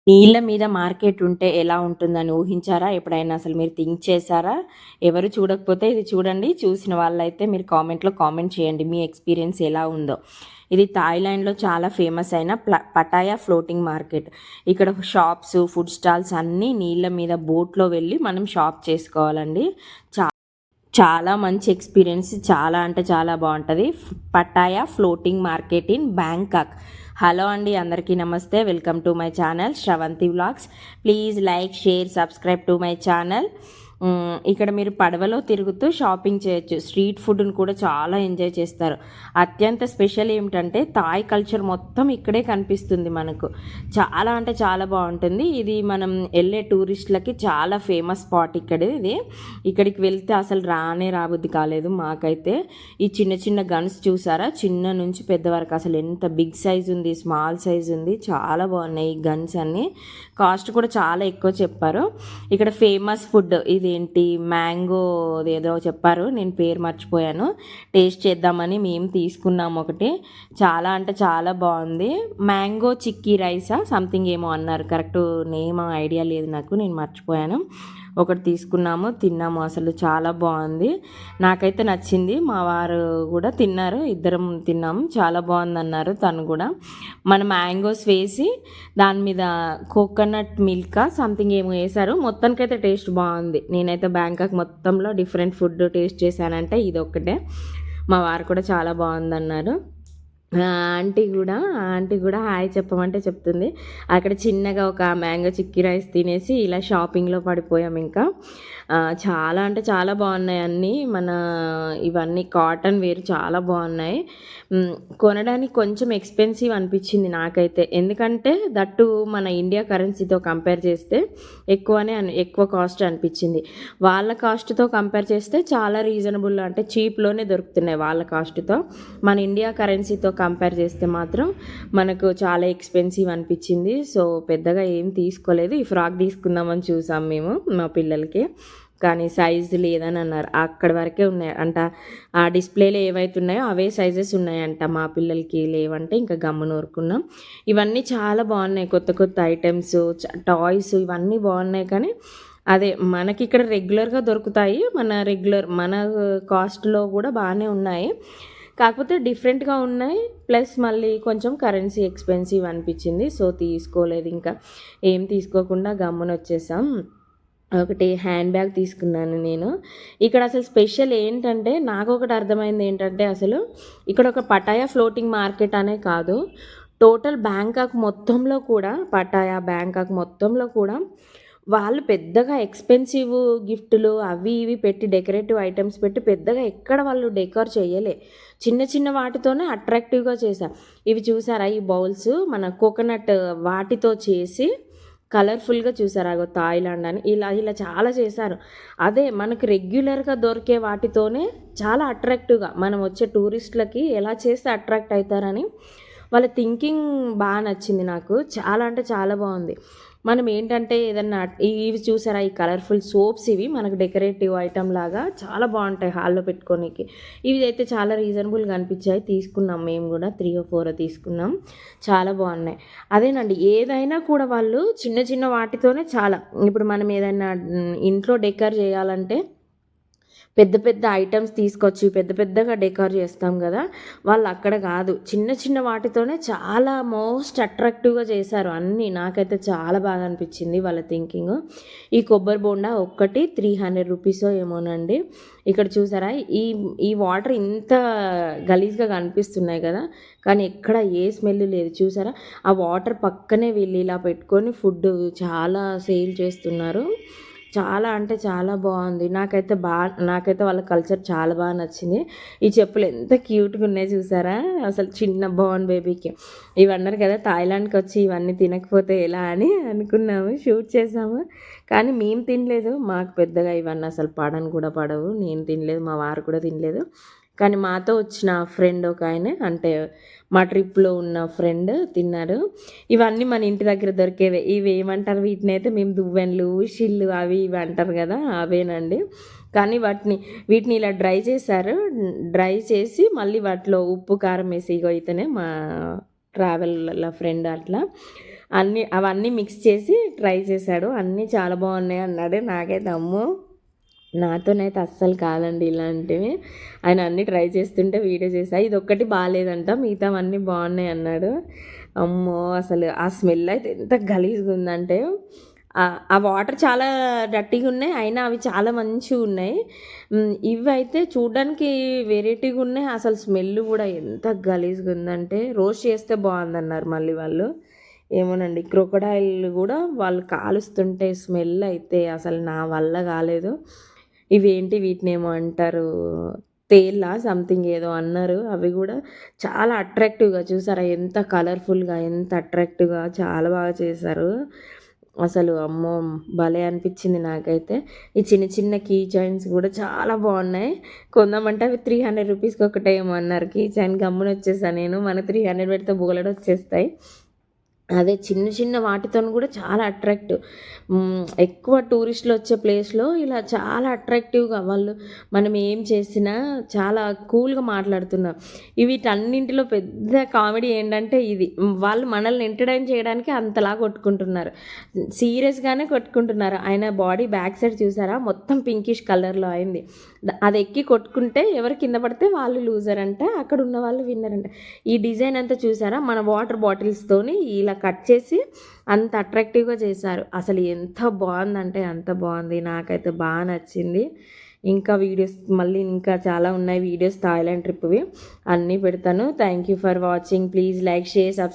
నీళ్ళ మీద మార్కెట్ ఉంటే ఎలా ఉంటుందని ఊహించారా? ఎప్పుడైనా అసలు మీరు థింక్ చేశారా? ఎవరు చూడకపోతే ఇది చూడండి. చూసిన వాళ్ళైతే మీరు కామెంట్‌లో కామెంట్ చేయండి. మీ ఎక్స్‌పీరియన్స్ ఎలా ఉందో. ఇది థాయిలాండ్‌లో చాలా ఫేమస్ అయిన పటాయా ఫ్లోటింగ్ మార్కెట్. ఇక్కడ షాప్స్, ఫుడ్ స్టాల్స్ అన్నీ నీళ్ళ మీద బోట్‌లో వెళ్ళి మనం షాప్ చేసుకోవాలండి. చా చాలా మంచి ఎక్స్పీరియన్స్. చాలా అంటే చాలా బాగుంటుంది. Pattaya floating market in Bangkok. Hello అండి, అందరికీ నమస్తే. Welcome to my channel Sravanthi vlogs. Please like, share, subscribe to my channel. ఇక్కడ మీరు పడవలో తిరుగుతూ షాపింగ్ చేయొచ్చు. స్ట్రీట్ ఫుడ్ని కూడా చాలా ఎంజాయ్ చేస్తారు. అత్యంత స్పెషల్ ఏమిటంటే థాయ్ కల్చర్ మొత్తం ఇక్కడే కనిపిస్తుంది మనకు. చాలా అంటే చాలా బాగుంటుంది. ఇది మనం వెళ్ళే టూరిస్టులకి చాలా ఫేమస్ స్పాట్ ఇది. ఇక్కడికి వెళ్తే అసలు రాబుద్ది కాలేదు మాకైతే. ఈ చిన్న చిన్న గన్స్ చూసారా, చిన్న నుంచి పెద్ద వరకు అసలు ఎంత బిగ్ సైజ్ ఉంది, స్మాల్ సైజ్ ఉంది. చాలా బాగున్నాయి ఈ గన్స్ అన్నీ. కాస్ట్ కూడా చాలా ఎక్కువ చెప్పారు. ఇక్కడ ఫేమస్ ఫుడ్ ఇదేంటి మ్యాంగో ఏదో చెప్పారు, నేను పేరు మర్చిపోయాను. టేస్ట్ చేద్దామని మేము తీసుకున్నాము ఒకటి. చాలా అంటే చాలా బాగుంది. మ్యాంగో చిక్కీ రైసా సంథింగ్ ఏమో అన్నారు, కరెక్ట్ నేమ్ ఐడియా లేదు నాకు, నేను మర్చిపోయాను. ఒకటి తీసుకున్నాము, తిన్నాము. అసలు చాలా బాగుంది, నాకైతే నచ్చింది. మా వారు కూడా తిన్నారు, ఇద్దరం తిన్నాము. చాలా బాగుంది అన్నారు తను కూడా. మన మ్యాంగోస్ వేసి దాని మీద కోకోనట్ మిల్క్ సంథింగ్ ఏమో వేశారు. మొత్తానికైతే టేస్ట్ బాగుంది. నేనైతే బ్యాంకాక్ మొత్తంలో డిఫరెంట్ ఫుడ్ టేస్ట్ చేశానంటే ఇది ఒక్కటే. మా వారు కూడా చాలా బాగుందన్నారు. ఆంటీ కూడా హాయ్ చెప్పమంటే చెప్తుంది. అక్కడ చిన్నగా ఒక మ్యాంగో చిక్కీ రైస్ తినేసి ఇలా షాపింగ్లో పడిపోయాం. ఇంకా చాలా అంటే చాలా బాగున్నాయి అన్నీ. ఇవన్నీ కాటన్ వేర్ చాలా బాగున్నాయి. కొనడానికి కొంచెం ఎక్స్పెన్సివ్ అనిపించింది నాకైతే, ఎందుకంటే దట్టు మన ఇండియా కరెన్సీతో కంపేర్ చేస్తే ఎక్కువ కాస్ట్ అనిపించింది. వాళ్ళ కాస్ట్తో కంపేర్ చేస్తే చాలా రీజనబుల్, అంటే చీప్లోనే దొరుకుతున్నాయి వాళ్ళ కాస్ట్తో. మన ఇండియా కరెన్సీతో కంపేర్ చేస్తే మాత్రం మనకు చాలా ఎక్స్పెన్సివ్ అనిపించింది. సో పెద్దగా ఏం తీసుకోలేదు. ఈ ఫ్రాక్ తీసుకుందామని చూసాం మేము మా పిల్లలకి, కానీ సైజు లేదని అన్నారు. అక్కడి వరకే ఉన్నాయి అంట. ఆ డిస్ప్లేలో ఏవైతే ఉన్నాయో అవే సైజెస్ ఉన్నాయంట. మా పిల్లలకి లేవంటే ఇంకా గమ్మున ఊరుకున్నాం. ఇవన్నీ చాలా బాగున్నాయి, కొత్త కొత్త ఐటమ్స్, టాయ్స్ ఇవన్నీ బాగున్నాయి. కానీ అదే మనకి ఇక్కడ రెగ్యులర్గా దొరుకుతాయి, మన కాస్ట్లో కూడా బాగానే ఉన్నాయి. కాకపోతే డిఫరెంట్గా ఉన్నాయి. ప్లస్ మళ్ళీ కొంచెం కరెన్సీ ఎక్స్పెన్సివ్ అనిపించింది. సో తీసుకోలేదు, ఇంకా ఏం తీసుకోకుండా గమ్మున వచ్చేసాం. ఒకటి హ్యాండ్ బ్యాగ్ తీసుకున్నాను నేను. ఇక్కడ అసలు స్పెషల్ ఏంటంటే నాకు ఒకటి అర్థమైంది ఏంటంటే, అసలు ఇక్కడ ఒక పటాయా ఫ్లోటింగ్ మార్కెట్ అనే కాదు, టోటల్ బ్యాంకాక్ మొత్తంలో కూడా, పటాయా బ్యాంకాక్ మొత్తంలో కూడా వాళ్ళు పెద్దగా ఎక్స్పెన్సివ్ గిఫ్ట్లు అవి ఇవి పెట్టి, డెకరేటివ్ ఐటమ్స్ పెట్టి పెద్దగా ఎక్కడ వాళ్ళు డెకర్ చేయలే. చిన్న చిన్న వాటితోనే అట్రాక్టివ్గా చేశారు. ఇవి చూసారా, ఈ బౌల్స్ మన కోకోనట్ వాటితో చేసి కలర్ఫుల్గా చూసారు. అగో థాయిలాండ్ అని ఇలా ఇలా చాలా చేశారు. అదే మనకు రెగ్యులర్గా దొరికే వాటితోనే చాలా అట్రాక్టివ్గా, మనం వచ్చే టూరిస్టులకి ఎలా చేస్తే అట్రాక్ట్ అవుతారని వాళ్ళ థింకింగ్ బాగా నచ్చింది నాకు. చాలా అంటే చాలా బాగుంది. మనం ఏంటంటే ఏదన్నా ఇవి చూసారా, ఈ కలర్ఫుల్ సోప్స్, ఇవి మనకు డెకరేటివ్ ఐటమ్ లాగా చాలా బాగుంటాయి హాల్లో పెట్టుకోనికి. ఇవి అయితే చాలా రీజనబుల్గా అనిపించాయి. తీసుకున్నాం మేము కూడా 3 or 4 తీసుకున్నాం. చాలా బాగున్నాయి. అదేనండి, ఏదైనా కూడా వాళ్ళు చిన్న చిన్న వాటితోనే చాలా, ఇప్పుడు మనం ఏదైనా ఇంట్లో డెకర్ చేయాలంటే పెద్ద పెద్ద ఐటమ్స్ తీసుకొచ్చి పెద్ద పెద్దగా డెకర్ చేస్తాం కదా, వాళ్ళు అక్కడ కాదు, చిన్న చిన్న వాటితోనే చాలా మోస్ట్ అట్రాక్టివ్గా చేశారు అన్నీ. నాకైతే చాలా బాగా అనిపించింది వాళ్ళ థింకింగ్. ఈ కొబ్బరి బోండా ఒక్కటి 300 రూపీసో ఏమోనండి. ఇక్కడ చూసారా, ఈ వాటర్ ఇంత గలీజ్గా కనిపిస్తున్నాయి కదా, కానీ ఎక్కడ ఏ స్మెల్ లేదు. చూసారా, ఆ వాటర్ పక్కనే వీళ్ళు ఇలా పెట్టుకొని ఫుడ్ చాలా సేల్ చేస్తున్నారు. చాలా అంటే చాలా బాగుంది. నాకైతే వాళ్ళ కల్చర్ చాలా బాగా నచ్చింది. ఈ చెప్పులు ఎంత క్యూట్గా ఉన్నాయి చూసారా, అసలు చిన్న బోర్న్ బేబీకి. ఇవి అన్నారు కదా, థాయిలాండ్కి వచ్చి ఇవన్నీ తినకపోతే ఎలా అని అనుకున్నాము, షూట్ చేసాము. కానీ మేము తినలేదు, మాకు పెద్దగా ఇవన్నీ అసలు పడవు. నేను తినలేదు, మా వారు కూడా తినలేదు. కానీ మాతో వచ్చిన ఫ్రెండ్ ఒక ఆయన, అంటే మా ట్రిప్లో ఉన్న ఫ్రెండ్ తిన్నారు. ఇవన్నీ మన ఇంటి దగ్గర దొరికేవే. ఇవి ఏమంటారు వీటిని అయితే, మేము దువ్వెనలు, షిల్లు అవి ఇవి అంటారు కదా, అవేనండి. కానీ వీటిని ఇలా డ్రై చేశారు. డ్రై చేసి మళ్ళీ వాటిలో ఉప్పు కారం వేసి, ఇగో ఇతనే మా ట్రావెల్ ఫ్రెండ్ అట్లా అవన్నీ మిక్స్ చేసి ట్రై చేశాడు. అన్నీ చాలా బాగున్నాయి అన్నాడు. నాకైతే అమ్మో, నాతోనైతే అస్సలు కాదండి ఇలాంటివి. ఆయన అన్నీ ట్రై చేస్తుంటే వీడియో చేశా. ఇది ఒక్కటి బాగాలేదంట, మిగతావన్నీ బాగున్నాయి అన్నాడు. అమ్మో, అసలు ఆ స్మెల్ అయితే ఎంత గలీజ్గా ఉందంటే, ఆ వాటర్ చాలా డర్టీగా ఉన్నాయి, అయినా అవి చాలా మంచిగా ఉన్నాయి. ఇవి అయితే చూడడానికి వెరైటీగా ఉన్నాయి, అసలు స్మెల్ కూడా ఎంత గలీజ్గా ఉందంటే. రోస్ట్ చేస్తే బాగుందన్నారు మళ్ళీ వాళ్ళు. ఏమోనండి, క్రొకడైల్ కూడా వాళ్ళు కాలుస్తుంటే స్మెల్ అయితే అసలు నా వల్ల కాలేదు. ఇవేంటి, వీటినేమో అంటారు, తేళ్ళ సంథింగ్ ఏదో అన్నారు. అవి కూడా చాలా అట్రాక్టివ్గా, చూసారా ఎంత కలర్ఫుల్గా, ఎంత అట్రాక్టివ్గా, చాలా బాగా చేశారు. అసలు అమ్మో, భలే అనిపించింది నాకైతే. ఈ చిన్న చిన్న కీ చైన్స్ కూడా చాలా బాగున్నాయి. కొందామంటే అవి 300 రూపీస్కి ఒకటేమో అన్నారు. కీ చైన్ గమ్మున వచ్చేసాను నేను. మన 300 పెడితే బోలెడు వచ్చేస్తాయి. అదే చిన్న చిన్న వాటితోని కూడా చాలా అట్రాక్టివ్. ఎక్కువ టూరిస్టులు వచ్చే ప్లేస్లో ఇలా చాలా అట్రాక్టివ్గా వాళ్ళు మనం ఏం చేసినా చాలా కూల్గా మాట్లాడుతున్నారు. వీటన్నింటిలో పెద్ద కామెడీ ఏంటంటే ఇది, వాళ్ళు మనల్ని ఎంటర్టైన్ చేయడానికి అంతలా కొట్టుకుంటున్నారు, సీరియస్గానే కొట్టుకుంటున్నారు. ఆయన బాడీ బ్యాక్ సైడ్ చూసారా, మొత్తం పింకిష్ కలర్లో అయింది. అది ఎక్కి కొట్టుకుంటే ఎవరు కింద పడితే వాళ్ళు లూజర్ అంట, అక్కడ ఉన్న వాళ్ళు విన్నర్ అంట. ఈ డిజైన్ అంతా చూసారా, మన వాటర్ బాటిల్స్తోని ఇలా కట్ చేసి అంత అట్రాక్టివ్గా చేశారు. అసలు ఎంత బాగుందంటే అంత బాగుంది, నాకైతే బాగా నచ్చింది. ఇంకా వీడియోస్ మళ్ళీ ఇంకా చాలా ఉన్నాయి వీడియోస్ థాయిలాండ్ ట్రిప్వి, అన్నీ పెడతాను. Thank you for watching. Please like, share, subscribe.